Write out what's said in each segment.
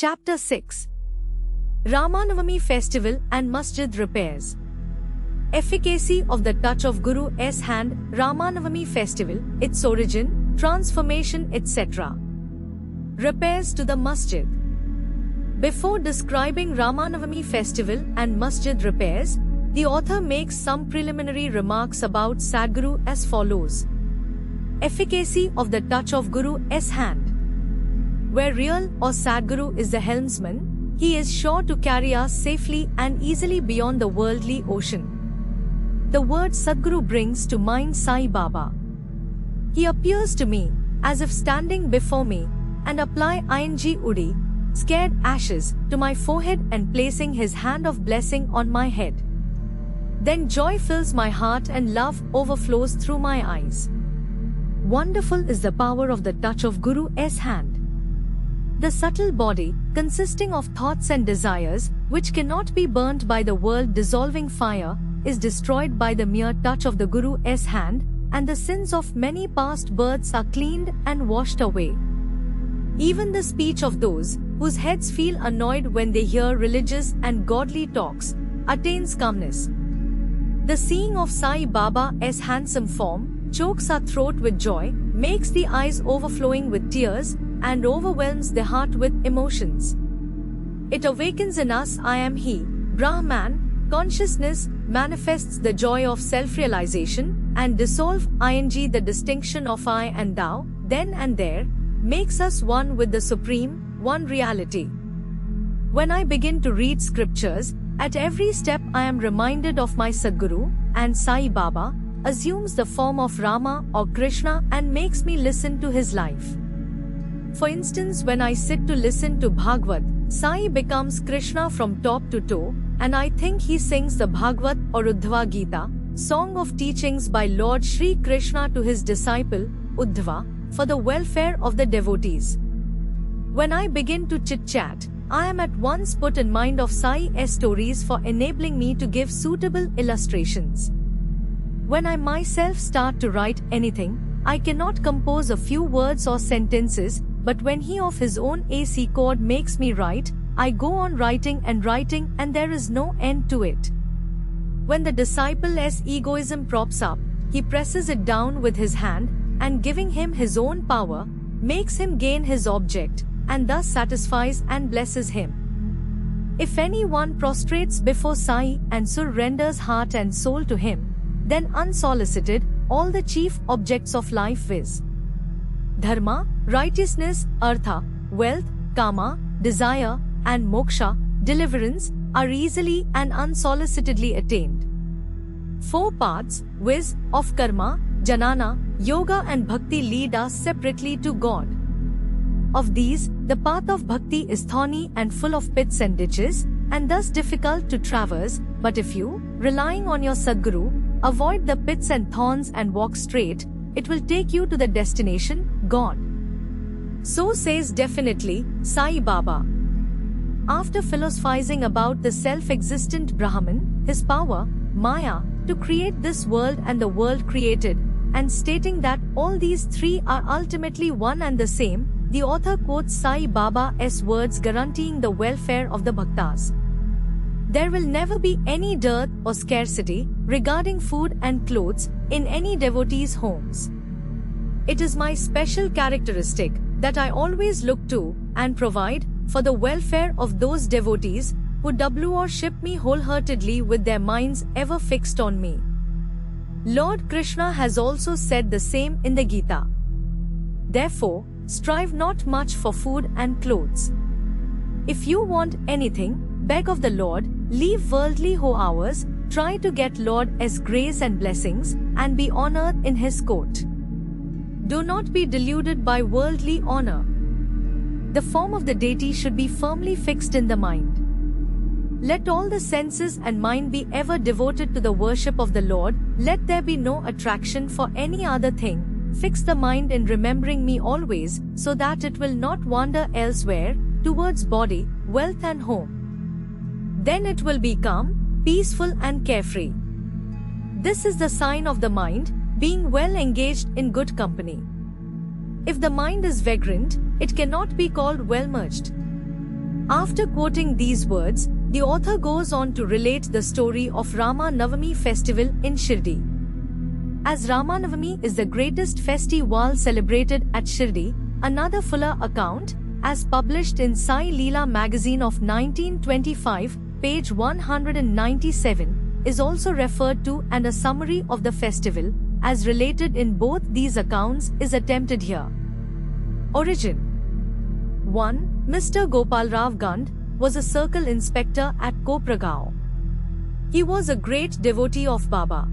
Chapter 6 Ramanavami Festival and Masjid Repairs. Efficacy of the touch of Guru's hand, Ramanavami Festival, its origin, transformation, etc. Repairs to the Masjid. Before describing Ramanavami Festival and Masjid repairs, the author makes some preliminary remarks about Sadguru as follows. Efficacy of the touch of Guru's hand. Where real or Sadguru is the helmsman, he is sure to carry us safely and easily beyond the worldly ocean. The word Sadguru brings to mind Sai Baba. He appears to me, as if standing before me, and apply ing udi, scared ashes, to my forehead and placing his hand of blessing on my head. Then joy fills my heart and love overflows through my eyes. Wonderful is the power of the touch of Guru's hand. The subtle body, consisting of thoughts and desires, which cannot be burnt by the world-dissolving fire, is destroyed by the mere touch of the Guru's hand, and the sins of many past births are cleaned and washed away. Even the speech of those whose heads feel annoyed when they hear religious and godly talks attains calmness. The seeing of Sai Baba's handsome form chokes our throat with joy, makes the eyes overflowing with tears, and overwhelms the heart with emotions. It awakens in us I am He, Brahman, consciousness, manifests the joy of self-realization, and dissolve ing the distinction of I and Thou, then and there, makes us one with the Supreme, one reality. When I begin to read scriptures, at every step I am reminded of my Sadguru, and Sai Baba assumes the form of Rama or Krishna and makes me listen to his life. For instance, when I sit to listen to Bhagavad, Sai becomes Krishna from top to toe, and I think he sings the Bhagavad or Uddhava Gita, song of teachings by Lord Shri Krishna to his disciple, Uddhava, for the welfare of the devotees. When I begin to chit-chat, I am at once put in mind of Sai's stories for enabling me to give suitable illustrations. When I myself start to write anything, I cannot compose a few words or sentences, but when he of his own AC chord makes me write, I go on writing, and there is no end to it. When the disciple's egoism props up, he presses it down with his hand, and giving him his own power, makes him gain his object, and thus satisfies and blesses him. If anyone prostrates before Sai and surrenders heart and soul to him, then unsolicited, all the chief objects of life viz. Dharma, righteousness, artha, wealth, kama, desire, and moksha, deliverance, are easily and unsolicitedly attained. Four paths, viz. Of karma, jnana, yoga and bhakti lead us separately to God. Of these, the path of bhakti is thorny and full of pits and ditches, and thus difficult to traverse, but if you, relying on your Sadguru, avoid the pits and thorns and walk straight, it will take you to the destination, God. So says definitely Sai Baba. After philosophizing about the self-existent Brahman, his power, Maya, to create this world and the world created, and stating that all these three are ultimately one and the same, the author quotes Sai Baba's words guaranteeing the welfare of the bhaktas. There will never be any dearth or scarcity regarding food and clothes in any devotee's homes. It is my special characteristic that I always look to and provide for the welfare of those devotees who worship me wholeheartedly with their minds ever fixed on me. Lord Krishna has also said the same in the Gita. Therefore, strive not much for food and clothes. If you want anything, beg of the Lord, leave worldly hours, try to get Lord's grace and blessings, and be honored in His court. Do not be deluded by worldly honor. The form of the deity should be firmly fixed in the mind. Let all the senses and mind be ever devoted to the worship of the Lord, let there be no attraction for any other thing. Fix the mind in remembering me always, so that it will not wander elsewhere, towards body, wealth and home. Then it will be calm, peaceful and carefree. This is the sign of the mind, being well engaged in good company. If the mind is vagrant, it cannot be called well merged. After quoting these words, the author goes on to relate the story of Rama Navami festival in Shirdi. As Rama Navami is the greatest festival celebrated at Shirdi, another fuller account, as published in Sai Leela magazine of 1925, page 197, is also referred to, and a summary of the festival, as related in both these accounts, is attempted here. Origin 1. Mr. Gopalrao Gund was a circle inspector at Kopragaon. He was a great devotee of Baba.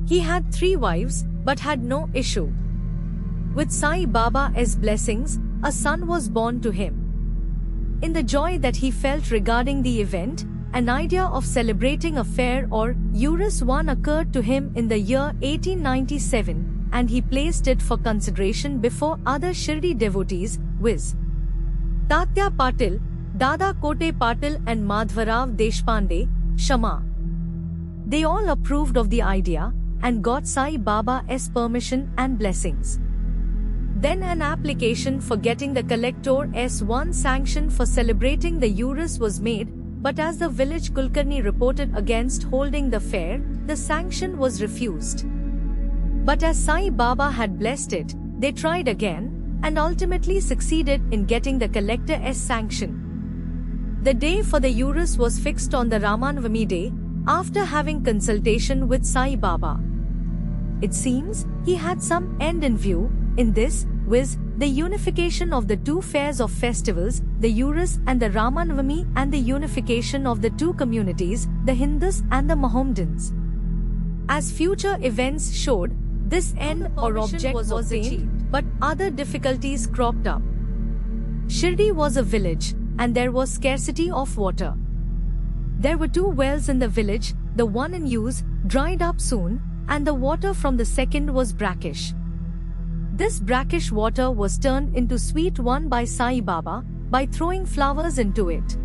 He had 3 wives, but had no issue. With Sai Baba's blessings, a son was born to him. In the joy that he felt regarding the event, an idea of celebrating a fair or Urus one occurred to him in the year 1897, and he placed it for consideration before other Shirdi devotees, viz. Tatya Patil, Dada Kote Patil and Madhvarao Deshpande, Shama. They all approved of the idea and got Sai Baba's permission and blessings. Then an application for getting the collector's one sanction for celebrating the Urus was made, but as the village Kulkarni reported against holding the fair, the sanction was refused. But as Sai Baba had blessed it, they tried again, and ultimately succeeded in getting the collector's sanction. The day for the Urus was fixed on the Rama Navami day, after having consultation with Sai Baba. It seems he had some end in view, in this, viz. The unification of the 2 fairs of festivals, the Urus and the Rama Navami, and the unification of the 2 communities, the Hindus and the Mohammedans. As future events showed, this end or object was achieved, but other difficulties cropped up. Shirdi was a village, and there was scarcity of water. There were 2 wells in the village, the one in use, dried up soon, and the water from the second was brackish. This brackish water was turned into sweet one by Sai Baba, by throwing flowers into it.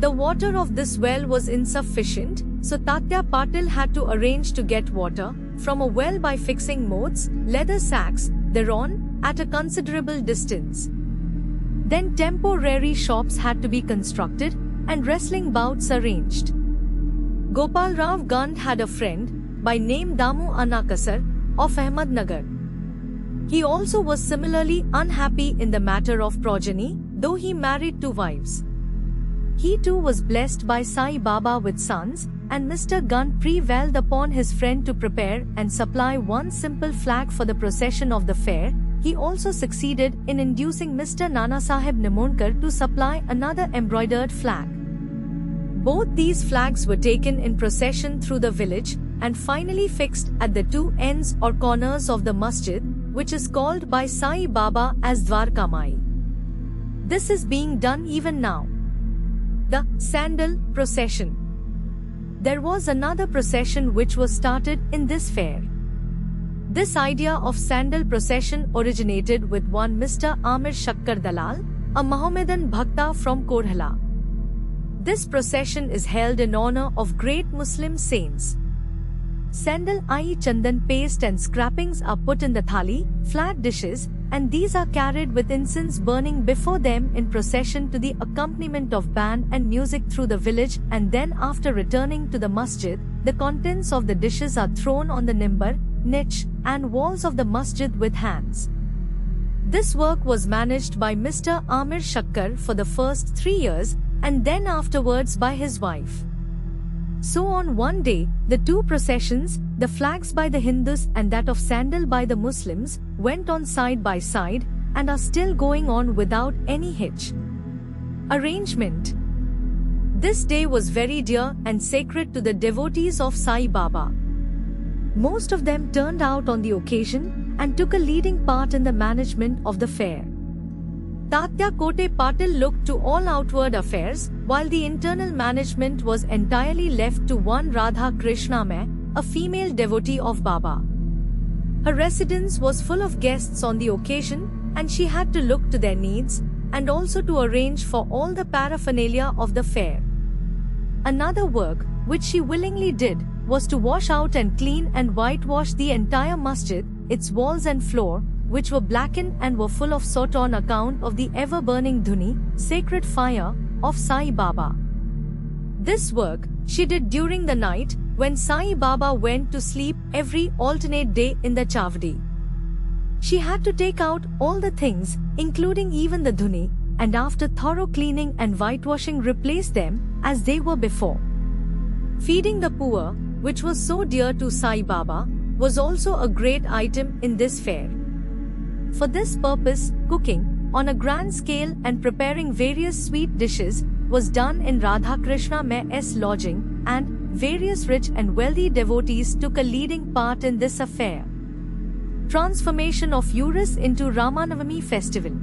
The water of this well was insufficient, so Tatya Patil had to arrange to get water from a well by fixing moats, leather sacks, thereon, at a considerable distance. Then temporary shops had to be constructed, and wrestling bouts arranged. Gopalrao Gund had a friend, by name Damu Anakasar, of Ahmednagar. He also was similarly unhappy in the matter of progeny, though he married 2 wives. He too was blessed by Sai Baba with sons, and Mr. Gund prevailed upon his friend to prepare and supply one simple flag for the procession of the fair. He also succeeded in inducing Mr. Nanasaheb Nimonekar to supply another embroidered flag. Both these flags were taken in procession through the village and finally fixed at the 2 ends or corners of the masjid, which is called by Sai Baba as Dwarkamai. This is being done even now. The Sandal Procession. There was another procession which was started in this fair. This idea of Sandal Procession originated with one Mr. Amir Shakkar Dalal, a Mohammedan Bhakta from Korhala. This procession is held in honor of great Muslim saints. Sandal i chandan paste and scrapings are put in the thali, flat dishes, and these are carried with incense burning before them in procession to the accompaniment of band and music through the village, and then after returning to the masjid, the contents of the dishes are thrown on the nimbar, niche, and walls of the masjid with hands. This work was managed by Mr. Amir Shakkar for the first 3 years, and then afterwards by his wife. So on one day, the 2 processions, the flags by the Hindus and that of Sandal by the Muslims, went on side by side, and are still going on without any hitch. Arrangement. This day was very dear and sacred to the devotees of Sai Baba. Most of them turned out on the occasion and took a leading part in the management of the fair. Tatya Kote Patil looked to all outward affairs, while the internal management was entirely left to one Radha Krishnamai, a female devotee of Baba. Her residence was full of guests on the occasion, and she had to look to their needs, and also to arrange for all the paraphernalia of the fair. Another work, which she willingly did, was to wash out and clean and whitewash the entire masjid, its walls and floor, which were blackened and were full of soot on account of the ever-burning dhuni, sacred fire, of Sai Baba. This work she did during the night when Sai Baba went to sleep every alternate day in the Chavdi. She had to take out all the things, including even the dhuni, and after thorough cleaning and whitewashing replace them as they were before. Feeding the poor, which was so dear to Sai Baba, was also a great item in this fair. For this purpose, cooking, on a grand scale and preparing various sweet dishes, was done in Radhakrishna Mai's lodging, and various rich and wealthy devotees took a leading part in this affair. Transformation of Urus into Ramanavami festival.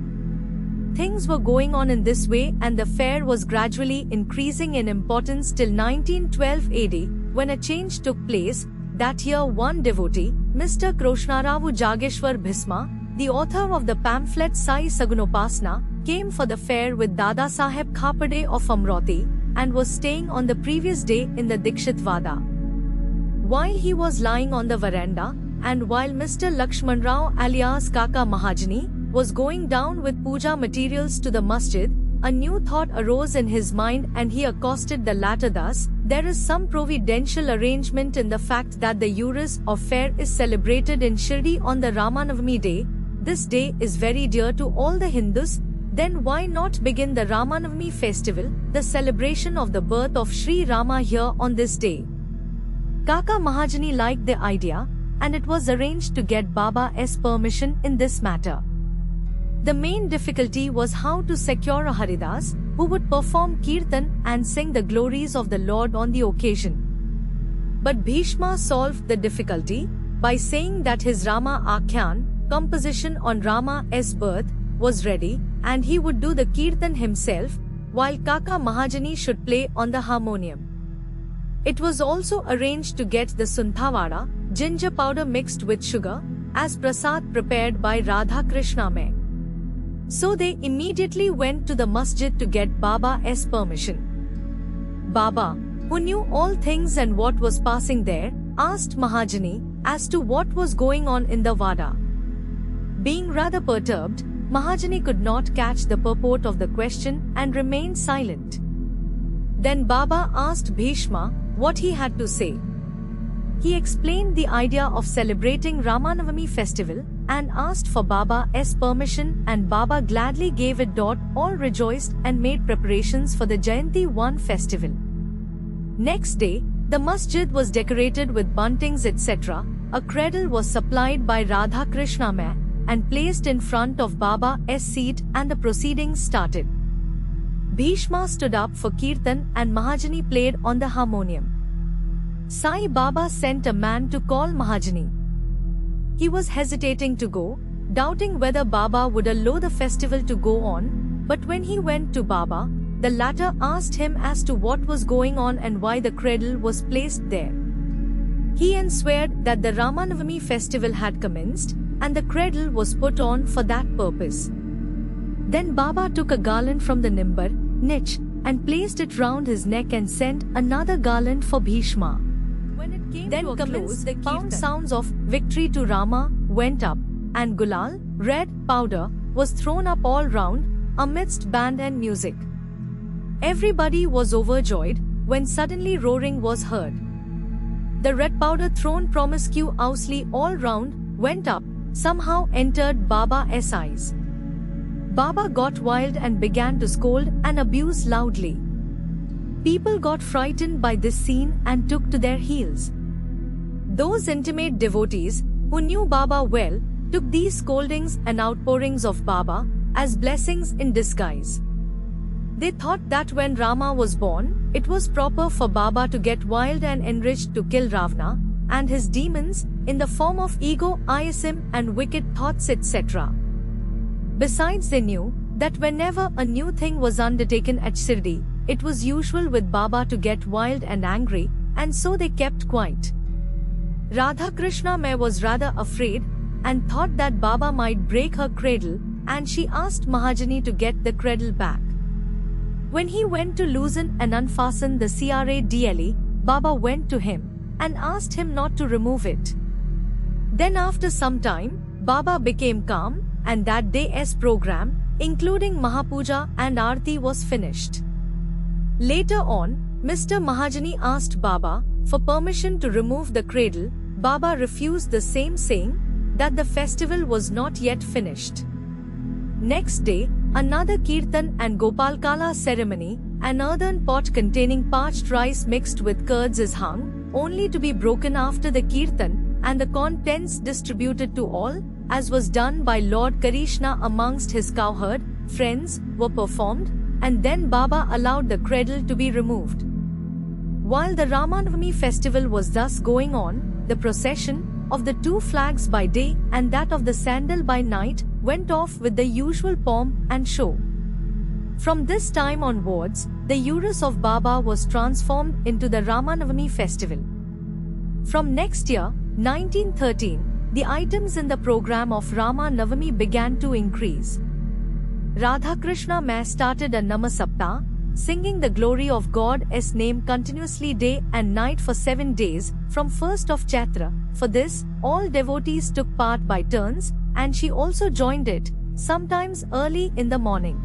Things were going on in this way and the fair was gradually increasing in importance till 1912 AD, when a change took place. That year one devotee, Mr. Krishnaravu Jageshwar Bhisma, the author of the pamphlet Sai Sagunopasna, came for the fair with Dada Saheb Khapade of Amroti, and was staying on the previous day in the Dikshit Vada. While he was lying on the veranda, and while Mr. Lakshman Rao alias Kaka Mahajani was going down with puja materials to the masjid, a new thought arose in his mind and he accosted the latter thus: there is some providential arrangement in the fact that the Urus or fair is celebrated in Shirdi on the Ramanavami day. This day is very dear to all the Hindus. Then why not begin the Ramanavami festival, the celebration of the birth of Sri Rama here on this day? Kaka Mahajani liked the idea, and it was arranged to get Baba's permission in this matter. The main difficulty was how to secure a Haridas, who would perform Kirtan and sing the glories of the Lord on the occasion. But Bhishma solved the difficulty by saying that his Rama Akhyan, composition on Rama's birth, was ready, and he would do the Kirtan himself, while Kaka Mahajani should play on the harmonium. It was also arranged to get the Sunthavada, ginger powder mixed with sugar, as prasad prepared by Radhakrishna Mai. So they immediately went to the masjid to get Baba's permission. Baba, who knew all things and what was passing there, asked Mahajani as to what was going on in the Vada. Being rather perturbed, Mahajani could not catch the purport of the question and remained silent. Then Baba asked Bhishma what he had to say. He explained the idea of celebrating Ramanavami festival and asked for Baba's permission, and Baba gladly gave it. All rejoiced and made preparations for the Jayanti 1 festival. Next day, the masjid was decorated with buntings etc. A cradle was supplied by Radhakrishna Mai and placed in front of Baba's seat, and the proceedings started. Bhishma stood up for Kirtan and Mahajani played on the harmonium. Sai Baba sent a man to call Mahajani. He was hesitating to go, doubting whether Baba would allow the festival to go on, but when he went to Baba, the latter asked him as to what was going on and why the cradle was placed there. He answered that the Ramanavami festival had commenced, and the cradle was put on for that purpose. Then Baba took a garland from the nimbar, niche, and placed it round his neck and sent another garland for Bhishma. When it came then to a close, the pound sounds of victory to Rama went up, and gulal, red powder, was thrown up all round, amidst band and music. Everybody was overjoyed, when suddenly roaring was heard. The red powder thrown promiscuously all round, went up, somehow entered Baba's eyes. Baba got wild and began to scold and abuse loudly. People got frightened by this scene and took to their heels. Those intimate devotees, who knew Baba well, took these scoldings and outpourings of Baba as blessings in disguise. They thought that when Rama was born, it was proper for Baba to get wild and enriched to kill Ravana and his demons in the form of egoism and wicked thoughts etc. Besides, they knew that whenever a new thing was undertaken at Shirdi, it was usual with Baba to get wild and angry, and so they kept quiet. Radhakrishna Mai was rather afraid and thought that Baba might break her cradle, and she asked Mahajani to get the cradle back. When he went to loosen and unfasten the cradle, Baba went to him and asked him not to remove it. Then after some time, Baba became calm, and that day's program, including Mahapuja and Aarti, was finished. Later on, Mr. Mahajani asked Baba for permission to remove the cradle. Baba refused the same, saying that the festival was not yet finished. Next day, another Kirtan and Gopalkala ceremony, an earthen pot containing parched rice mixed with curds is hung, only to be broken after the Kirtan, and the contents distributed to all, as was done by Lord Krishna amongst his cowherd friends, were performed, and then Baba allowed the cradle to be removed. While the Ramanavami festival was thus going on, the procession of the two flags by day and that of the sandal by night went off with the usual pomp and show. From this time onwards, the urus of Baba was transformed into the Ramanavami festival. From next year, 1913, the items in the program of Ramanavami began to increase. Radhakrishna Mai started a Namasapta, singing the glory of God's name continuously day and night for 7 days, from 1st of Chaitra. For this, all devotees took part by turns, and she also joined it, sometimes early in the morning.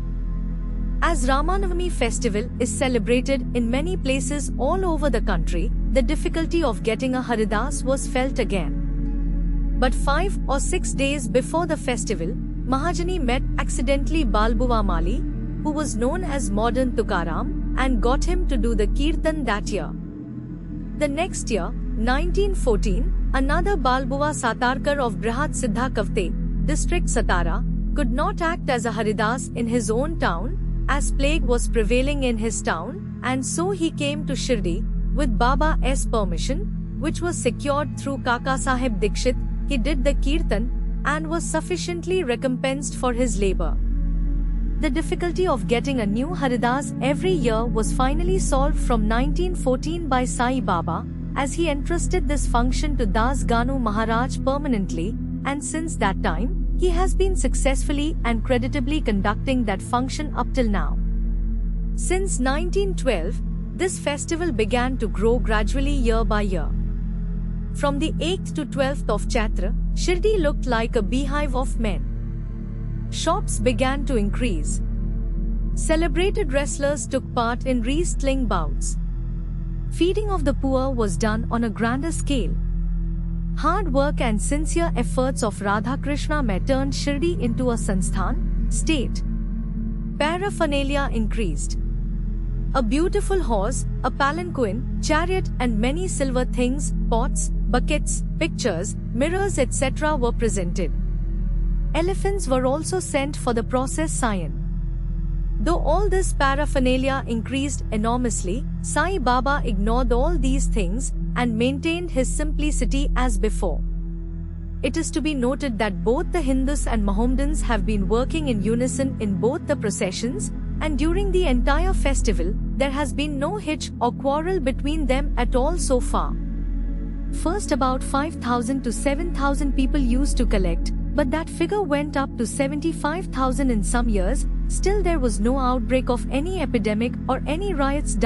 As Ramanavami festival is celebrated in many places all over the country, the difficulty of getting a Haridas was felt again. But 5 or 6 days before the festival, Mahajani met accidentally Balbuva Mali, who was known as modern Tukaram, and got him to do the Kirtan that year. The next year, 1914, another Balbuva Satarkar of Brihad Siddha Kavte, district Satara, could not act as a Haridas in his own town, as plague was prevailing in his town, and so he came to Shirdi, with Baba's permission, which was secured through Kaka Sahib Dikshit. He did the Kirtan, and was sufficiently recompensed for his labor. The difficulty of getting a new Haridas every year was finally solved from 1914 by Sai Baba, as he entrusted this function to Das Ganu Maharaj permanently, and since that time, he has been successfully and creditably conducting that function up till now. Since 1912, this festival began to grow gradually year by year. From the 8th to 12th of Chaitra, Shirdi looked like a beehive of men. Shops began to increase. Celebrated wrestlers took part in wrestling bouts. Feeding of the poor was done on a grander scale. Hard work and sincere efforts of Radhakrishna Mai turned Shirdi into a Sansthan state. Paraphernalia increased. A beautiful horse, a palanquin, chariot and many silver things, pots, buckets, pictures, mirrors etc. were presented. Elephants were also sent for the process Sion. Though all this paraphernalia increased enormously, Sai Baba ignored all these things and maintained his simplicity as before. It is to be noted that both the Hindus and Mohammedans have been working in unison in both the processions, and during the entire festival, there has been no hitch or quarrel between them at all so far. First about 5,000 to 7,000 people used to collect, but that figure went up to 75,000 in some years. Still there was no outbreak of any epidemic or any riots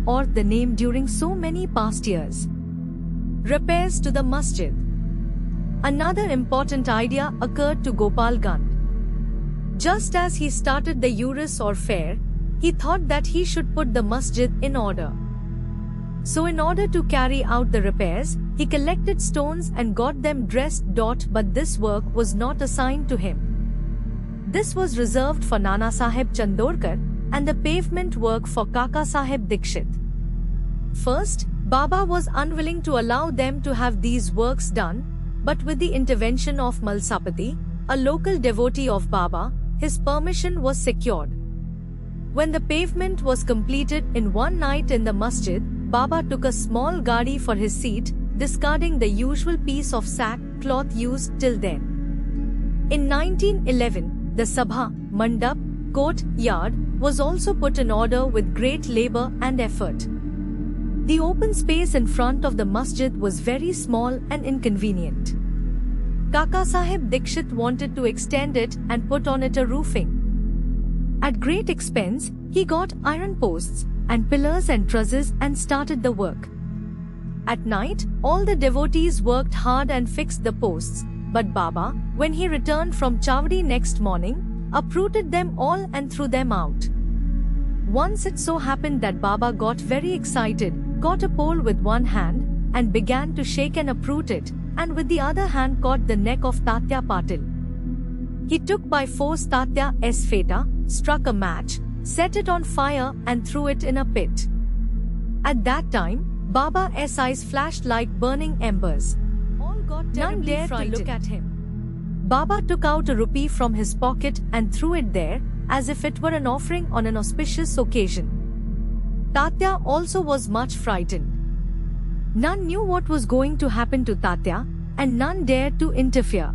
or the name during so many past years. Repairs to the masjid. Another important idea occurred to Gopal Gand. Just as he started the urus or fair, he thought that he should put the masjid in order. So in order to carry out the repairs, he collected stones and got them dressed. But this work was not assigned to him. This was reserved for Nana Sahib Chandorkar and the pavement work for Kaka Sahib Dikshit. First, Baba was unwilling to allow them to have these works done, but with the intervention of Malsapati, a local devotee of Baba, his permission was secured. When the pavement was completed in one night in the masjid, Baba took a small gadi for his seat, discarding the usual piece of sack cloth used till then. In 1911, the Sabha, Mandap, court yard was also put in order with great labor and effort. The open space in front of the masjid was very small and inconvenient. Kaka Sahib Dikshit wanted to extend it and put on it a roofing. At great expense, he got iron posts and pillars and trusses and started the work. At night, all the devotees worked hard and fixed the posts, but Baba, when he returned from Chavdi next morning, uprooted them all and threw them out. Once it so happened that Baba got very excited, caught a pole with one hand, and began to shake and uproot it, and with the other hand caught the neck of Tatya Patil. He took by force Tatya's feta, struck a match, set it on fire and threw it in a pit. At that time, Baba's eyes flashed like burning embers. All got terribly frightened. None dared to look at him. Baba took out a rupee from his pocket and threw it there, as if it were an offering on an auspicious occasion. Tatya also was much frightened. None knew what was going to happen to Tatya, and none dared to interfere.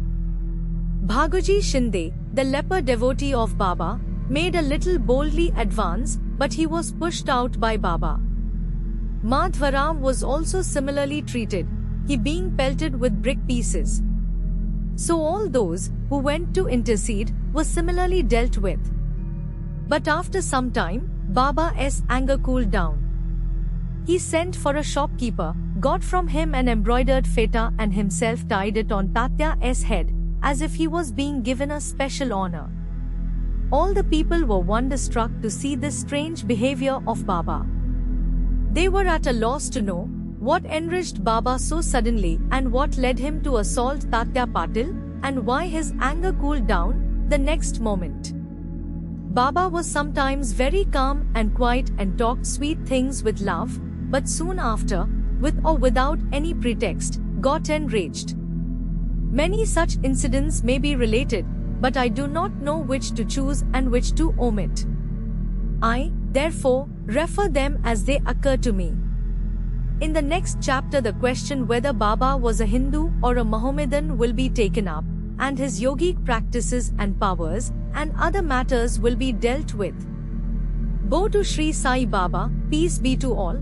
Bhaguji Shinde, the leper devotee of Baba, made a little boldly advance, but he was pushed out by Baba. Madhvaram was also similarly treated, he being pelted with brick pieces. So all those who went to intercede were similarly dealt with. But after some time, Baba's anger cooled down. He sent for a shopkeeper, got from him an embroidered feta and himself tied it on Tatya's head, as if he was being given a special honor. All the people were wonderstruck to see this strange behavior of Baba. They were at a loss to know what enraged Baba so suddenly and what led him to assault Tatya Patil, and why his anger cooled down the next moment. Baba was sometimes very calm and quiet and talked sweet things with love, but soon after, with or without any pretext, got enraged. Many such incidents may be related, but I do not know which to choose and which to omit. I, therefore, refer them as they occur to me. In the next chapter, the question whether Baba was a Hindu or a Mohammedan will be taken up, and his yogic practices and powers, and other matters will be dealt with. Bo to Sri Sai Baba, peace be to all.